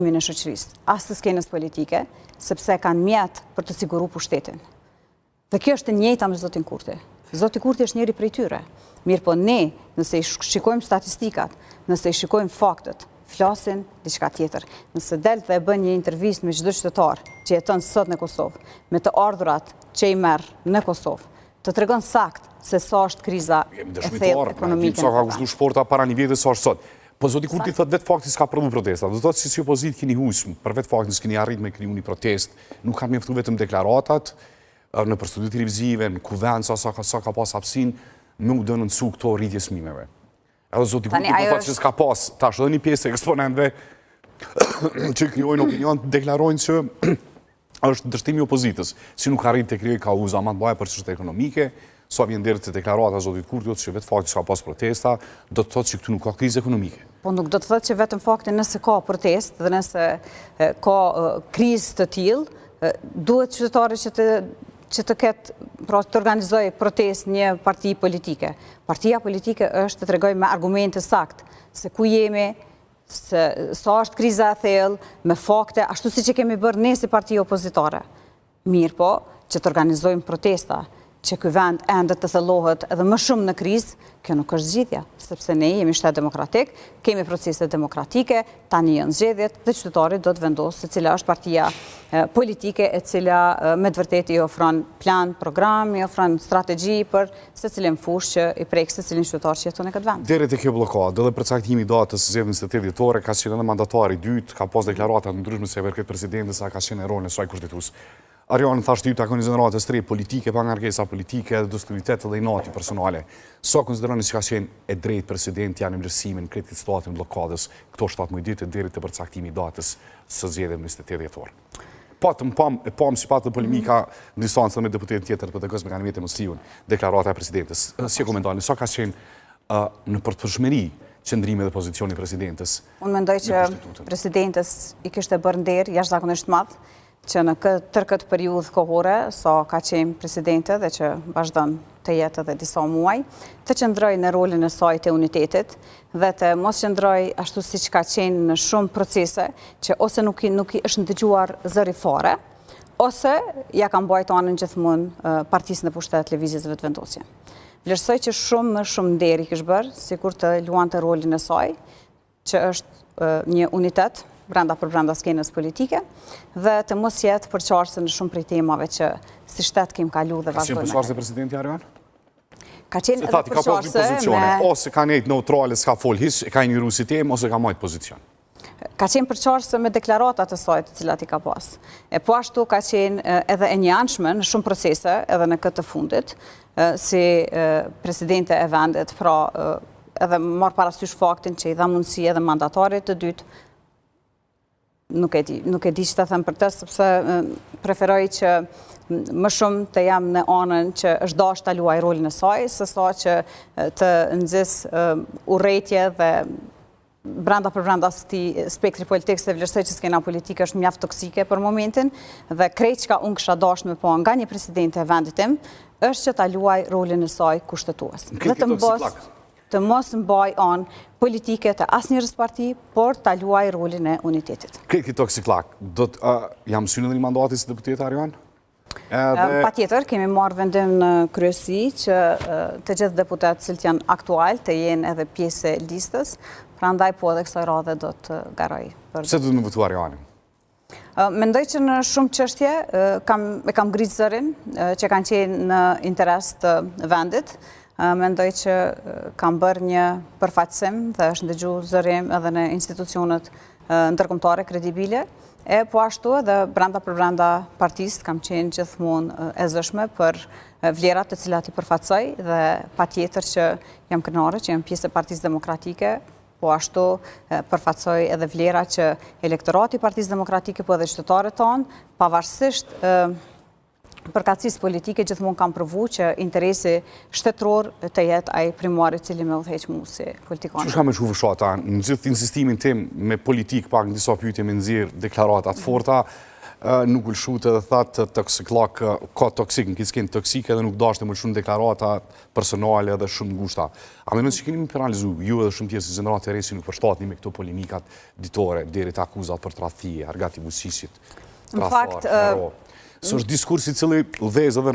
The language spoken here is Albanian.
në shoqërisë, as të skenës politike, sepse kanë mjetë për të siguru pushtetin. Dhe kjo është e njëjta me Zotin Kurti. Zoti Kurti është njëri prej tyre. Mirë po ne, nëse i shikojmë statistikat, nëse i shikojmë faktet, flasin diçka tjetër. Nëse del dhe e bën një intervistë me çdo qytetar që jeton sot në Kosovë, me të ardhurat që i merr në Kosovë, të tregon sakt se sa është kriza e thellë ekonomike. Sa ka kushtuar shporta para një viti sa është sot. Po Zoti Kurti thotë vetë fakti s'ka prodhu protesta. Do thotë si opozitë keni husm, për vetë faktin s'keni arrit me kriju një protestë, nuk kanë mjaftuar vetëm deklaratat në për studio televizive, në kuvend sa ka pas hapësinë, me u denoncu këto rritje çmimeve. Edhe Zoti Kurti po thotë se s'ka pas, tash edhe një pjesë eksponentëve që krijojnë opinion deklarojnë se është dështimi i opozitës, si nuk arrit të krijojë kauza më të mëdha për çështje ekonomike. Sa vjen deri te deklarata e Zotit Kurti, që vetë fakti s'ka pas protesta, do të thotë që këtu nuk ka krizë ekonomike. Po nuk do të thotë që vetëm fakti nëse ka protestë dhe nëse ka krizë të tillë, duhet qytetari që të ketë, pra të organizojë protestë një parti politike. Partia politike është të tregojë me argumente saktë se ku jemi, se sa është kriza e thellë, me fakte, ashtu siç e kemi bërë ne si parti opozitare. Mirë po, që të organizojmë protesta, që ky vend ende të thellohet edhe më shumë në krizë, kjo nuk është zgjidhja, sepse ne jemi shtet demokratik, kemi procese demokratike, tani janë zgjedhjet dhe qytetari do të vendosë se cila është partia politike e cila me të vërtetë i ofron plan, program, i ofron strategji për secilin fushë që i prek secilin qytetar që jeton në këtë vend. Deri te kjo bllokadë, edhe përcaktimi i datës së zgjedhjes së 8 dhjetor, ka qenë edhe mandatari i dytë, ka pas deklarata të ndryshme se vërtet presidenti sa ka qenë rolin e saj kushtetues. Arion thashtë ty të konsiderat e stre politike, pa ngarkesa politike dhe dosturitet dhe inati personale. Sa konsideroni që ka qenë e drejt presidenti janë vlerësimin këtë statin blokadës këto 17 ditë deri të përcaktimi i datës së zgjedhjeve 28 dhjetor. Pam si patë polemika në distancë me deputetin tjetër për të gëzme kanë vjetë Mosriun, deklarata e presidentës. Si e komentoni, sa ka qenë në përshmëri qëndrimi dhe pozicioni presidentës? Unë mendoj që presidentës i kishte bërë nder jashtëzakonisht madh, që në këtë periudhë kohore, sa ka qenë presidente dhe që vazhdon të jetë edhe disa muaj, të qëndroj në rolin e saj të unitetit dhe të mos qëndroj ashtu si që ka qenë në shumë procese që ose nuk është ndëgjuar zëri fare, ose ja ka mbajtur anën gjithmonë partisë në pushtet lëvizjes vetëvendosje. Vlerësoj që shumë nder i kishte bërë, sikur të luante rolin e saj, që është një unitet brenda skenës politike dhe të mos jetë përqarse në shumë prej temave që si shtet kemi kalu dhe vazhdojmë. Ka qenë përqarse presidenti Arion? Ka qenë edhe përqarse ose ka nejtë neutrale, s'ka fol hiç, ka një rusi temë, ose ka majtë pozicion? Ka qenë përqarse me deklaratat e saj të cilat i ka pas. E po ashtu ka qenë edhe e njanshme në shumë procese, edhe në këtë fundit, si presidente e vendit, pra edhe marrë parasysh faktin që i dha mundësi edhe mandatarit të dytë. Nuk e di që të them për të, sepse preferoj që më shumë të jam në anën që është dashur ta luaj rolin e saj, se sa që të nxis urrëtie dhe brenda spektri politik, se vlerësoj që skena politike është mjaft toksike për momentin, dhe krejt çka unë kisha dashur me po nga një presidente e vendit tim, është që ta luaj rolin e saj kushtetues. Të mos mbaj anë politike të asnjërs parti, por ta luaj rolin e unitetit. Këtë toksiklak, jam synë edhe një mandati si deputet Arion? Patjetër, kemi marrë vendim në kryesi që të gjithë deputetët cilët janë aktual të jenë edhe pjesë e listës, prandaj po edhe kësaj radhe do të garoj. Pse do të më votu Arionin? Mendoj që në shumë çështje e kam ngritë zërin që kanë qenë në interes të vendit. Mendoj që kam bërë një përfaqësim dhe është ndëgjuar zërim edhe në institucionet ndërkombëtare kredibile, po ashtu edhe brenda partisë kam qenë gjithmonë e zëshme për vlerat të cilat i përfaqësoj dhe patjetër që jam kënaqur që jam pjesë e Partisë Demokratike, po ashtu përfaqësoj edhe vlera që elektorati i Partisë Demokratike po edhe qytetarët tonë, pavarësisht përkatësisë politike gjithmonë kam provu që interesi shtetëror të jetë ai primari i cili më udhëheq mua si politikane. Çu ka më shumë fshata në gjithë insistimin tim me politik pak në disa pyetje me nxjerr deklarata të forta, nuk u lëshute dhe thatë toksiklak, ka toksik, në kisken toksik edhe nuk dashte më shumë deklarata personale dhe shumë ngushta. A me që keni më penalizu, ju edhe shumë tjesë zënërat e resi nuk përshtatni me këto polemikat ditore, deri të akuzat për tradhti, argati busisit, Në fakt, së është diskursi cili udhëzë edhe